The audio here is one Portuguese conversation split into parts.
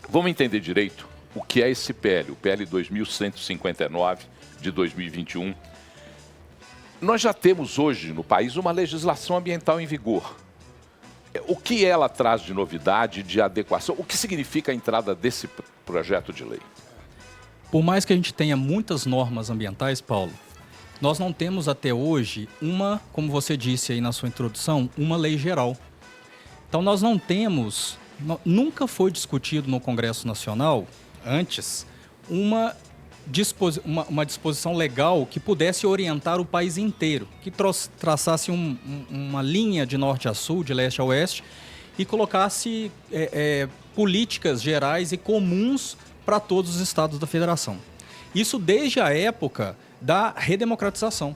Vamos entender direito o que é esse PL, o PL 2159 de 2021. Nós já temos hoje no país uma legislação ambiental em vigor. O que ela traz de novidade, de adequação? O que significa a entrada desse projeto de lei? Por mais que a gente tenha muitas normas ambientais, Paulo, nós não temos até hoje como você disse aí na sua introdução, uma lei geral. Então nós não temos, nunca foi discutido no Congresso Nacional, antes, uma disposição legal que pudesse orientar o país inteiro, que traçasse uma linha de norte a sul, de leste a oeste, e colocasse políticas gerais e comuns para todos os estados da federação. Isso desde a época da redemocratização.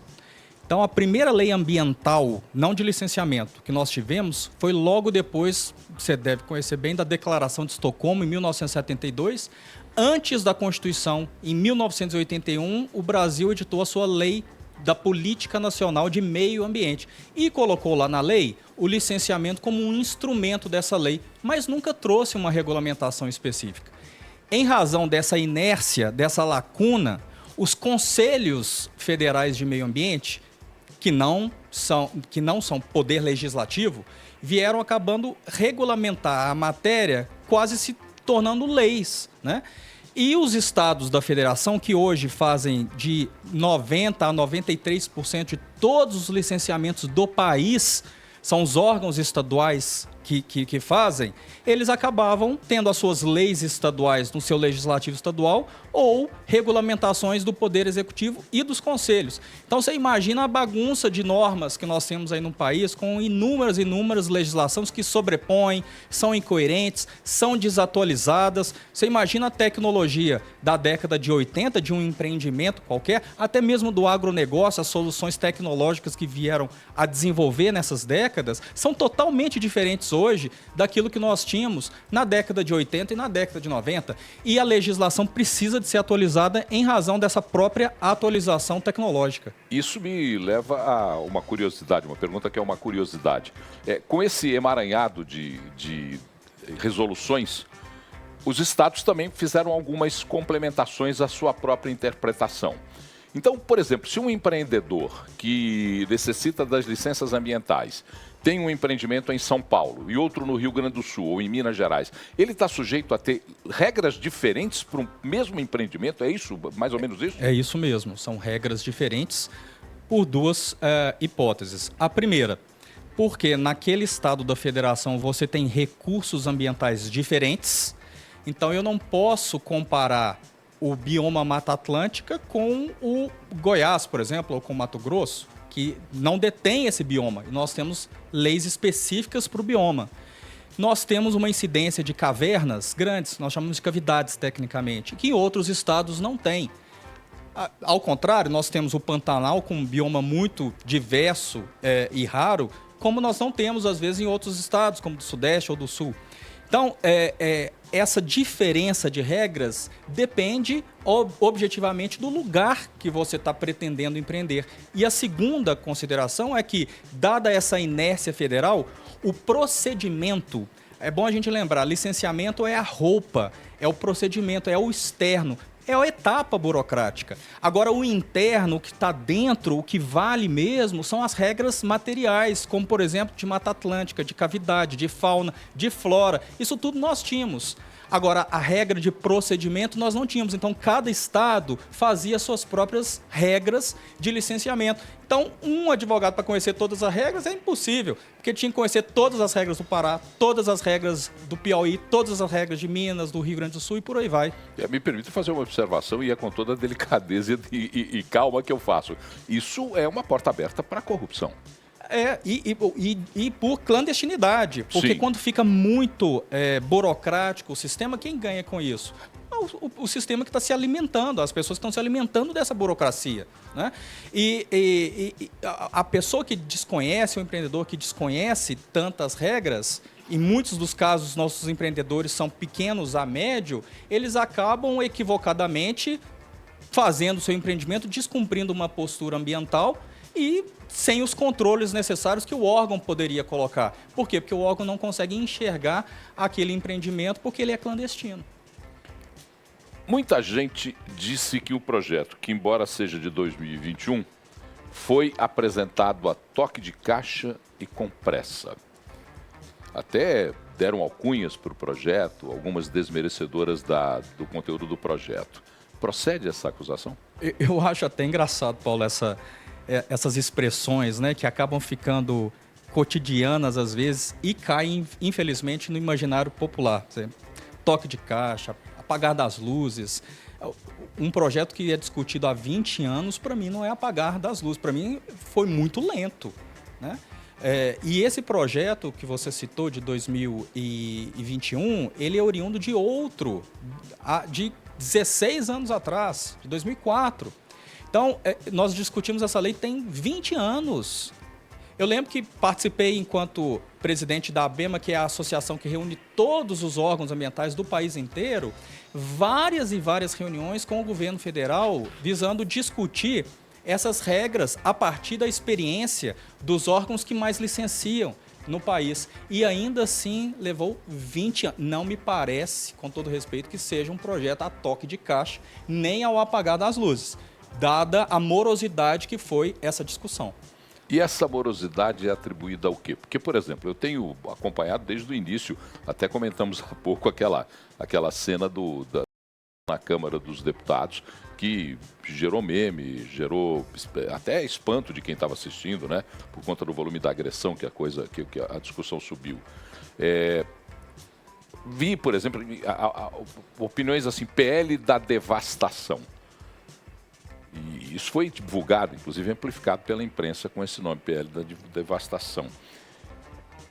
Então, a primeira lei ambiental, não de licenciamento, que nós tivemos, foi logo depois, você deve conhecer bem, da Declaração de Estocolmo, em 1972. Antes da Constituição, em 1981, o Brasil editou a sua lei da Política Nacional de Meio Ambiente e colocou lá na lei o licenciamento como um instrumento dessa lei, mas nunca trouxe uma regulamentação específica. Em razão dessa inércia, dessa lacuna, os conselhos federais de meio ambiente, que não são poder legislativo, vieram acabando regulamentar a matéria, quase se tornando leis, né? E os estados da federação, que hoje fazem de 90% a 93% de todos os licenciamentos do país, são os órgãos estaduais que fazem, eles acabavam tendo as suas leis estaduais no seu legislativo estadual ou regulamentações do Poder Executivo e dos conselhos. Então, você imagina a bagunça de normas que nós temos aí no país, com inúmeras legislações que sobrepõem, são incoerentes, são desatualizadas. Você imagina a tecnologia da década de 80, de um empreendimento qualquer, até mesmo do agronegócio, as soluções tecnológicas que vieram a desenvolver nessas décadas, são totalmente diferentes hoje daquilo que nós tínhamos na década de 80 e na década de 90. E a legislação precisa de ser atualizada em razão dessa própria atualização tecnológica. Isso me leva a uma curiosidade, uma pergunta que é uma curiosidade. Com esse emaranhado de resoluções, os estados também fizeram algumas complementações à sua própria interpretação. Então, por exemplo, se um empreendedor que necessita das licenças ambientais tem um empreendimento em São Paulo e outro no Rio Grande do Sul ou em Minas Gerais, ele está sujeito a ter regras diferentes para o mesmo empreendimento? É isso? Mais ou menos isso? É isso mesmo. São regras diferentes por duas hipóteses. A primeira, porque naquele estado da federação você tem recursos ambientais diferentes, então eu não posso comparar o bioma Mata Atlântica com o Goiás, por exemplo, ou com o Mato Grosso, que não detém esse bioma. E nós temos leis específicas para o bioma. Nós temos uma incidência de cavernas grandes, nós chamamos de cavidades tecnicamente, que outros estados não têm. Ao contrário, nós temos o Pantanal com um bioma muito diverso e raro, como nós não temos, às vezes, em outros estados, como do Sudeste ou do Sul. Então, essa diferença de regras depende objetivamente do lugar que você está pretendendo empreender. E a segunda consideração é que, dada essa inércia federal, o procedimento, é bom a gente lembrar, licenciamento é a roupa, é o procedimento, é o externo, é a etapa burocrática. Agora, o interno, o que está dentro, o que vale mesmo, são as regras materiais, como, por exemplo, de Mata Atlântica, de cavidade, de fauna, de flora. Isso tudo nós tínhamos. Agora, a regra de procedimento nós não tínhamos. Então, cada estado fazia suas próprias regras de licenciamento. Então, um advogado para conhecer todas as regras é impossível, porque tinha que conhecer todas as regras do Pará, todas as regras do Piauí, todas as regras de Minas, do Rio Grande do Sul e por aí vai. Me permite fazer uma observação e é com toda a delicadeza e calma que eu faço. Isso é uma porta aberta para a corrupção. E por clandestinidade, porque quando fica muito burocrático o sistema, quem ganha com isso? O sistema que está se alimentando, as pessoas que estão se alimentando dessa burocracia, né? E a pessoa que desconhece, o empreendedor que desconhece tantas regras, em muitos dos casos nossos empreendedores são pequenos a médio, eles acabam equivocadamente fazendo seu empreendimento, descumprindo uma postura ambiental e sem os controles necessários que o órgão poderia colocar. Por quê? Porque o órgão não consegue enxergar aquele empreendimento porque ele é clandestino. Muita gente disse que o projeto, que embora seja de 2021, foi apresentado a toque de caixa e com pressa. Até deram alcunhas para o projeto, algumas desmerecedoras do conteúdo do projeto. Procede essa acusação? Eu acho até engraçado, Paulo, essas expressões, né, que acabam ficando cotidianas às vezes e caem, infelizmente, no imaginário popular. Por exemplo, toque de caixa, apagar das luzes. Um projeto que é discutido há 20 anos, para mim, não é apagar das luzes. Para mim, foi muito lento, né? E esse projeto que você citou, de 2021, ele é oriundo de outro, de 16 anos atrás, de 2004. Então, nós discutimos essa lei tem 20 anos. Eu lembro que participei enquanto presidente da ABEMA, que é a associação que reúne todos os órgãos ambientais do país inteiro, várias e várias reuniões com o governo federal visando discutir essas regras a partir da experiência dos órgãos que mais licenciam no país. E ainda assim levou 20 anos. Não me parece, com todo respeito, que seja um projeto a toque de caixa, nem ao apagar das luzes, dada a morosidade que foi essa discussão. E essa morosidade é atribuída ao quê? Porque, por exemplo, eu tenho acompanhado desde o início, até comentamos há pouco aquela cena na Câmara dos Deputados, que gerou meme, gerou até espanto de quem estava assistindo, né? Por conta do volume da agressão que a discussão subiu. Vi, por exemplo, opiniões assim, PL da devastação. E isso foi divulgado, inclusive amplificado pela imprensa com esse nome, PL da devastação.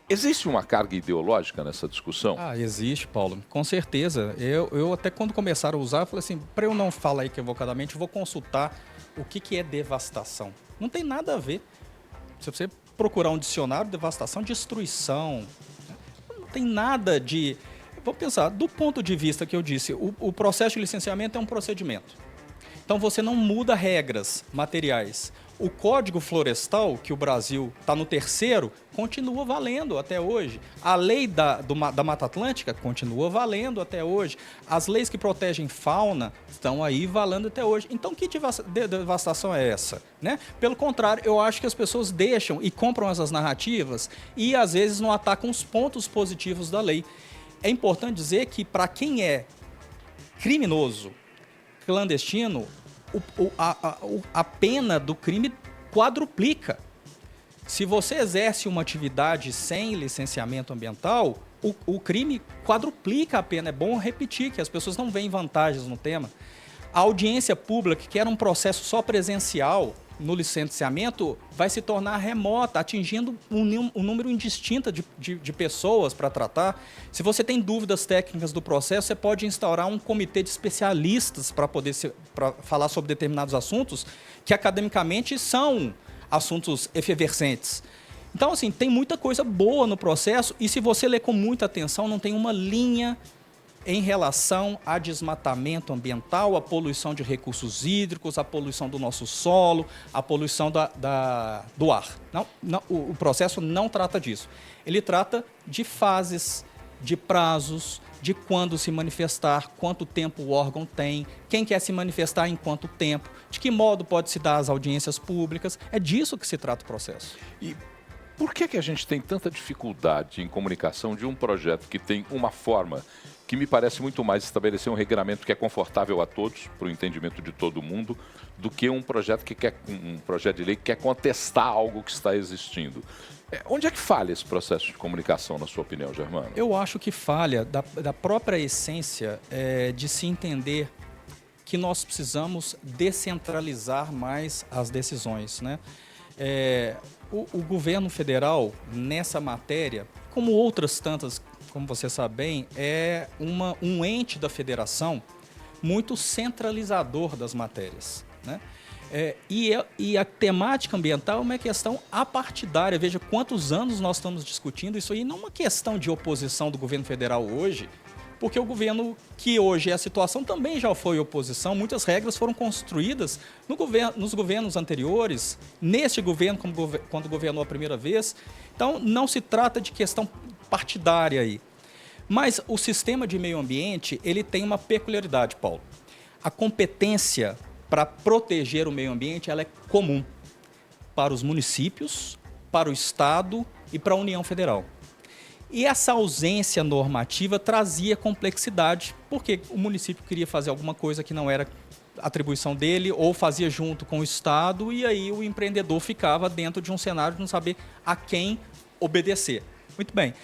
Existe uma carga ideológica nessa discussão? Existe, Paulo, com certeza. Eu até quando começaram a usar, falei assim, para eu não falar equivocadamente, eu vou consultar o que é devastação. Não tem nada a ver. Se você procurar um dicionário, devastação, destruição, não tem nada de... Vou pensar, do ponto de vista que eu disse, o processo de licenciamento é um procedimento. Então, você não muda regras materiais. O Código Florestal, que o Brasil está no 3º, continua valendo até hoje. A lei da Mata Atlântica continua valendo até hoje. As leis que protegem fauna estão aí valendo até hoje. Então, que devastação é essa, né? Pelo contrário, eu acho que as pessoas deixam e compram essas narrativas e, às vezes, não atacam os pontos positivos da lei. É importante dizer que, para quem é criminoso, clandestino, a pena do crime quadruplica. Se você exerce uma atividade sem licenciamento ambiental, o crime quadruplica a pena. É bom repetir que as pessoas não veem vantagens no tema. A audiência pública, que era um processo só presencial no licenciamento, vai se tornar remota, atingindo um número indistinto de pessoas para tratar. Se você tem dúvidas técnicas do processo, você pode instaurar um comitê de especialistas para poder falar sobre determinados assuntos que academicamente são assuntos efervescentes. Então, assim, tem muita coisa boa no processo e se você ler com muita atenção, não tem uma linha em relação a desmatamento ambiental, a poluição de recursos hídricos, a poluição do nosso solo, a poluição do ar. Não, o processo não trata disso. Ele trata de fases, de prazos, de quando se manifestar, quanto tempo o órgão tem, quem quer se manifestar em quanto tempo, de que modo pode se dar as audiências públicas. É disso que se trata o processo. E por que a gente tem tanta dificuldade em comunicação de um projeto que tem uma forma que me parece muito mais estabelecer um regramento que é confortável a todos, para o entendimento de todo mundo, do que um projeto de lei que quer contestar algo que está existindo? Onde é que falha esse processo de comunicação, na sua opinião, Germano? Eu acho que falha da própria essência de se entender que nós precisamos descentralizar mais as decisões, né? O governo federal, nessa matéria, como outras tantas, como você sabe bem, é um ente da federação muito centralizador das matérias, né? E a temática ambiental é uma questão apartidária. Veja quantos anos nós estamos discutindo isso aí. Não é uma questão de oposição do governo federal hoje, porque o governo que hoje é a situação também já foi oposição. Muitas regras foram construídas nos governos anteriores, neste governo, quando governou a primeira vez. Então, não se trata de questão partidária aí. Mas o sistema de meio ambiente, ele tem uma peculiaridade, Paulo. A competência para proteger o meio ambiente ela é comum para os municípios, para o Estado e para a União Federal. E essa ausência normativa trazia complexidade, porque o município queria fazer alguma coisa que não era atribuição dele, ou fazia junto com o Estado, e aí o empreendedor ficava dentro de um cenário de não saber a quem obedecer. Muito bem.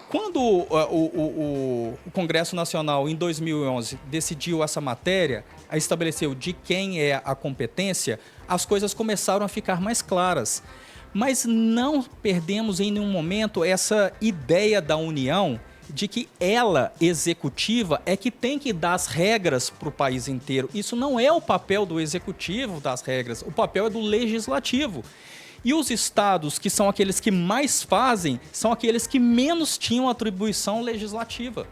Quando o Congresso Nacional, em 2011, decidiu essa matéria, estabeleceu de quem é a competência, as coisas começaram a ficar mais claras. Mas não perdemos em nenhum momento essa ideia da União de que ela, executiva, é que tem que dar as regras para o país inteiro. Isso não é o papel do executivo das regras, o papel é do legislativo. E os estados, que são aqueles que mais fazem, são aqueles que menos tinham atribuição legislativa.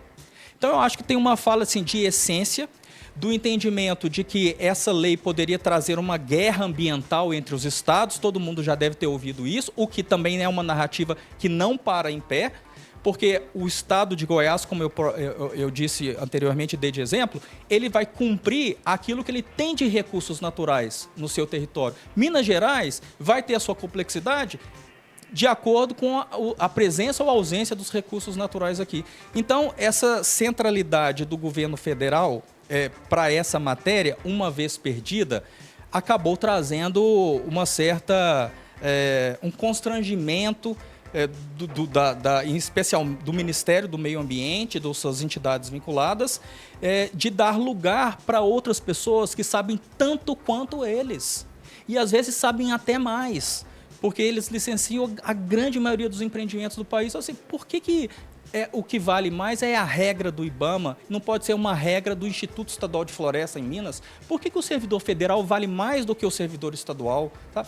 Então eu acho que tem uma fala assim, de essência, do entendimento de que essa lei poderia trazer uma guerra ambiental entre os estados, todo mundo já deve ter ouvido isso, o que também é uma narrativa que não para em pé, porque o estado de Goiás, como eu disse anteriormente, dei de exemplo, ele vai cumprir aquilo que ele tem de recursos naturais no seu território. Minas Gerais vai ter a sua complexidade de acordo com a presença ou ausência dos recursos naturais aqui. Então, essa centralidade do governo federal para essa matéria, uma vez perdida, acabou trazendo uma certa um constrangimento em especial do Ministério do Meio Ambiente, das suas entidades vinculadas, de dar lugar para outras pessoas que sabem tanto quanto eles. E às vezes sabem até mais, porque eles licenciam a grande maioria dos empreendimentos do país. Assim, por que o que vale mais é a regra do IBAMA, não pode ser uma regra do Instituto Estadual de Floresta em Minas? Por que o servidor federal vale mais do que o servidor estadual? Tá?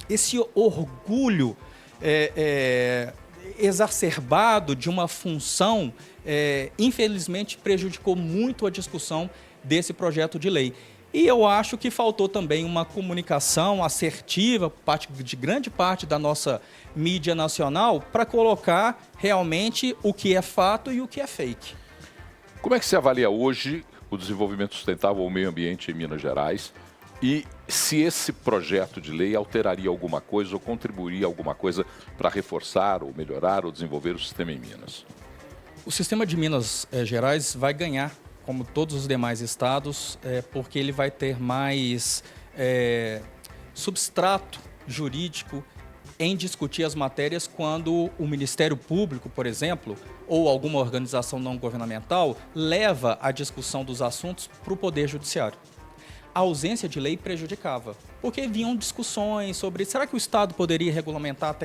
Esse orgulho exacerbado de uma função, infelizmente, prejudicou muito a discussão desse projeto de lei. E eu acho que faltou também uma comunicação assertiva de grande parte da nossa mídia nacional para colocar realmente o que é fato e o que é fake. Como é que se avalia hoje o desenvolvimento sustentável ao meio ambiente em Minas Gerais? E se esse projeto de lei alteraria alguma coisa ou contribuiria alguma coisa para reforçar ou melhorar ou desenvolver o sistema em Minas? O sistema de Minas Gerais vai ganhar, como todos os demais estados, porque ele vai ter mais substrato jurídico em discutir as matérias quando o Ministério Público, por exemplo, ou alguma organização não governamental, leva a discussão dos assuntos para o Poder Judiciário. A ausência de lei prejudicava, porque vinham discussões sobre será que o Estado poderia regulamentar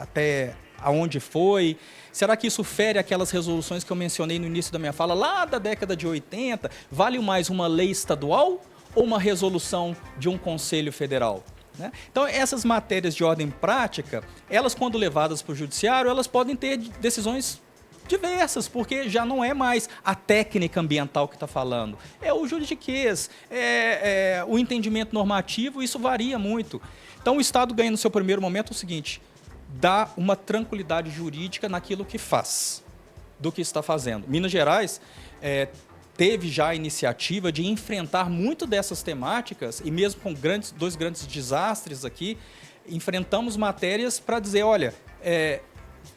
até aonde foi? Será que isso fere aquelas resoluções que eu mencionei no início da minha fala, lá da década de 80? Vale mais uma lei estadual ou uma resolução de um conselho federal? Né? Então, essas matérias de ordem prática, elas quando levadas para o judiciário, elas podem ter decisões diversas, porque já não é mais a técnica ambiental que está falando, é o juridiquês, o entendimento normativo, isso varia muito. Então, o Estado ganha no seu primeiro momento o seguinte: dá uma tranquilidade jurídica naquilo que faz, do que está fazendo. Minas Gerais teve já a iniciativa de enfrentar muito dessas temáticas, e mesmo com dois grandes desastres aqui, enfrentamos matérias para dizer, olha,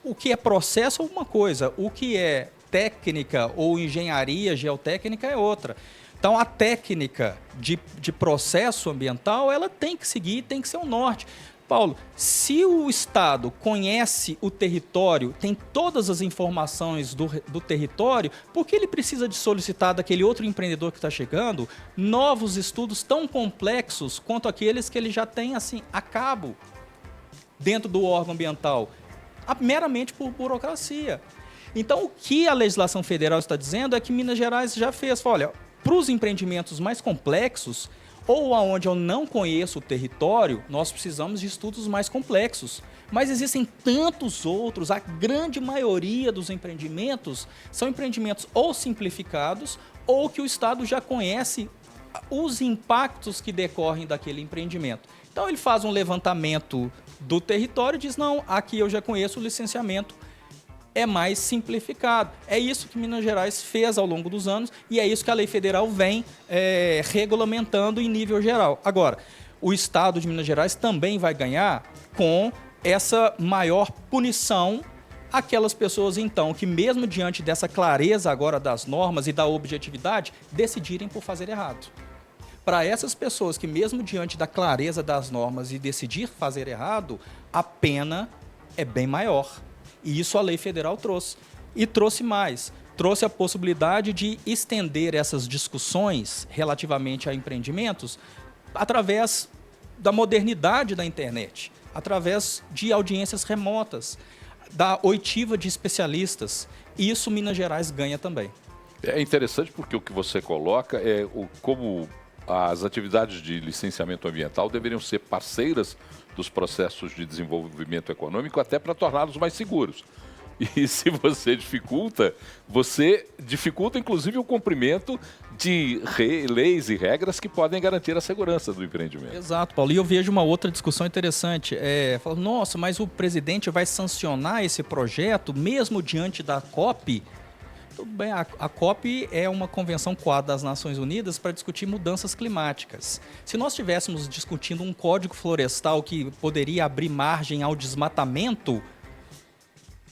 o que é processo é uma coisa, o que é técnica ou engenharia geotécnica é outra. Então, a técnica de processo ambiental, ela tem que seguir, tem que ser o norte. Paulo, se o Estado conhece o território, tem todas as informações do território, por que ele precisa de solicitar daquele outro empreendedor que está chegando novos estudos tão complexos quanto aqueles que ele já tem assim, a cabo dentro do órgão ambiental? Meramente por burocracia. Então, o que a legislação federal está dizendo é que Minas Gerais já fez, olha, para os empreendimentos mais complexos, ou aonde eu não conheço o território, nós precisamos de estudos mais complexos. Mas existem tantos outros, a grande maioria dos empreendimentos são empreendimentos ou simplificados, ou que o Estado já conhece os impactos que decorrem daquele empreendimento. Então ele faz um levantamento do território e diz, não, aqui eu já conheço o licenciamento, é mais simplificado. É isso que Minas Gerais fez ao longo dos anos e é isso que a lei federal vem regulamentando em nível geral. Agora, o Estado de Minas Gerais também vai ganhar com essa maior punição aquelas pessoas, então, que mesmo diante dessa clareza agora das normas e da objetividade, decidirem por fazer errado. Para essas pessoas que mesmo diante da clareza das normas e decidir fazer errado, a pena é bem maior. E isso a lei federal trouxe. E trouxe mais. Trouxe a possibilidade de estender essas discussões relativamente a empreendimentos através da modernidade da internet, através de audiências remotas, da oitiva de especialistas. E isso Minas Gerais ganha também. É interessante porque o que você coloca é como as atividades de licenciamento ambiental deveriam ser parceiras dos processos de desenvolvimento econômico até para torná-los mais seguros. E se você dificulta inclusive o cumprimento de leis e regras que podem garantir a segurança do empreendimento. Exato, Paulo. E eu vejo uma outra discussão interessante. Falo, nossa, mas o presidente vai sancionar esse projeto mesmo diante da COP? Tudo bem, a COP é uma convenção quadro das Nações Unidas para discutir mudanças climáticas. Se nós estivéssemos discutindo um código florestal que poderia abrir margem ao desmatamento,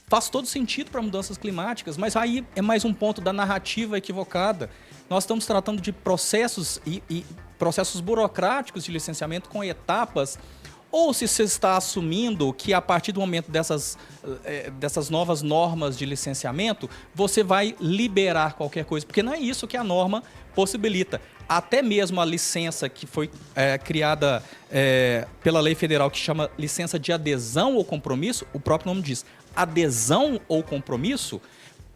faz todo sentido para mudanças climáticas, mas aí é mais um ponto da narrativa equivocada. Nós estamos tratando de processos e processos burocráticos de licenciamento com etapas, ou se você está assumindo que a partir do momento dessas novas normas de licenciamento, você vai liberar qualquer coisa, porque não é isso que a norma possibilita. Até mesmo a licença que foi criada pela lei federal, que chama licença de adesão ou compromisso, o próprio nome diz, adesão ou compromisso,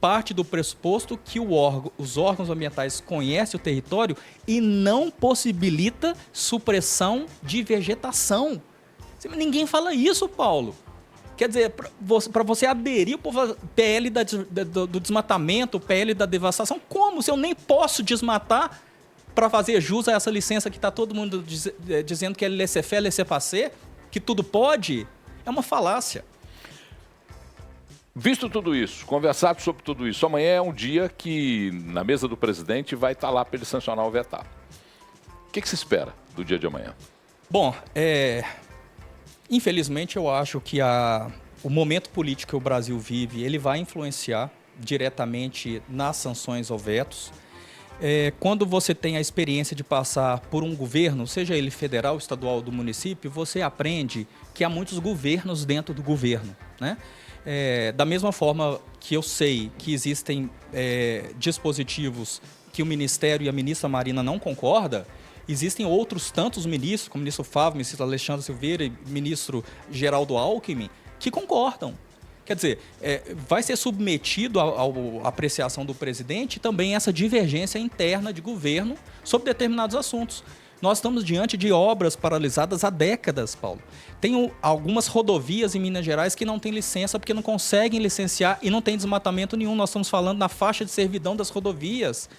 parte do pressuposto que os órgãos ambientais conhecem o território e não possibilita supressão de vegetação. Ninguém fala isso, Paulo. Quer dizer, para você aderir ao PL do desmatamento, o PL da devastação, como? Se eu nem posso desmatar para fazer jus a essa licença que está todo mundo dizendo que é laissez-faire, laissez-passer, que tudo pode, é uma falácia. Visto tudo isso, conversado sobre tudo isso, amanhã é um dia que na mesa do presidente vai estar lá para ele sancionar ou vetar. O que se espera do dia de amanhã? Bom, infelizmente eu acho que o momento político que o Brasil vive, ele vai influenciar diretamente nas sanções ou vetos. Quando você tem a experiência de passar por um governo, seja ele federal, estadual ou do município, você aprende que há muitos governos dentro do governo, né? Da mesma forma que eu sei que existem dispositivos que o Ministério e a ministra Marina não concordam, existem outros tantos ministros, como o ministro Fávaro, o ministro Alexandre Silveira e o ministro Geraldo Alckmin, que concordam. Quer dizer, vai ser submetido à apreciação do presidente também essa divergência interna de governo sobre determinados assuntos. Nós estamos diante de obras paralisadas há décadas, Paulo. Tem algumas rodovias em Minas Gerais que não têm licença porque não conseguem licenciar e não tem desmatamento nenhum. Nós estamos falando na faixa de servidão das rodovias.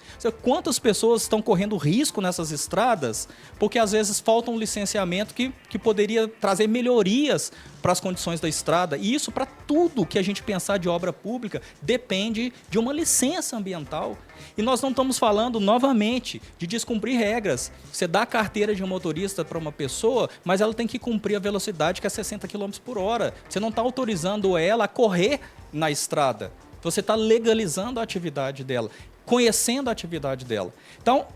Quantas pessoas estão correndo risco nessas estradas porque às vezes falta um licenciamento que poderia trazer melhorias para as condições da estrada. E isso, para tudo que a gente pensar de obra pública, depende de uma licença ambiental. E nós não estamos falando, novamente, de descumprir regras. Você dá a carteira de um motorista para uma pessoa, mas ela tem que cumprir a velocidade que é 60 km por hora. Você não está autorizando ela a correr na estrada. Você está legalizando a atividade dela, conhecendo a atividade dela. Então,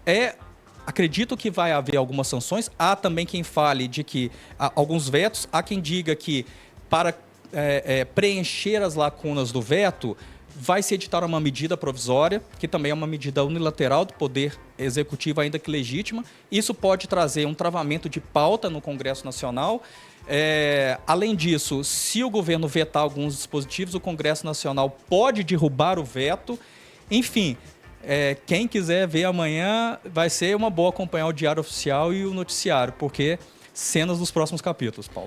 acredito que vai haver algumas sanções. Há também quem fale de que alguns vetos. Há quem diga que para preencher as lacunas do veto, vai se editar uma medida provisória, que também é uma medida unilateral do Poder Executivo, ainda que legítima. Isso pode trazer um travamento de pauta no Congresso Nacional. Além disso, se o governo vetar alguns dispositivos, o Congresso Nacional pode derrubar o veto. Enfim, quem quiser ver amanhã, vai ser uma boa acompanhar o Diário Oficial e o noticiário, porque cenas dos próximos capítulos, Paulo.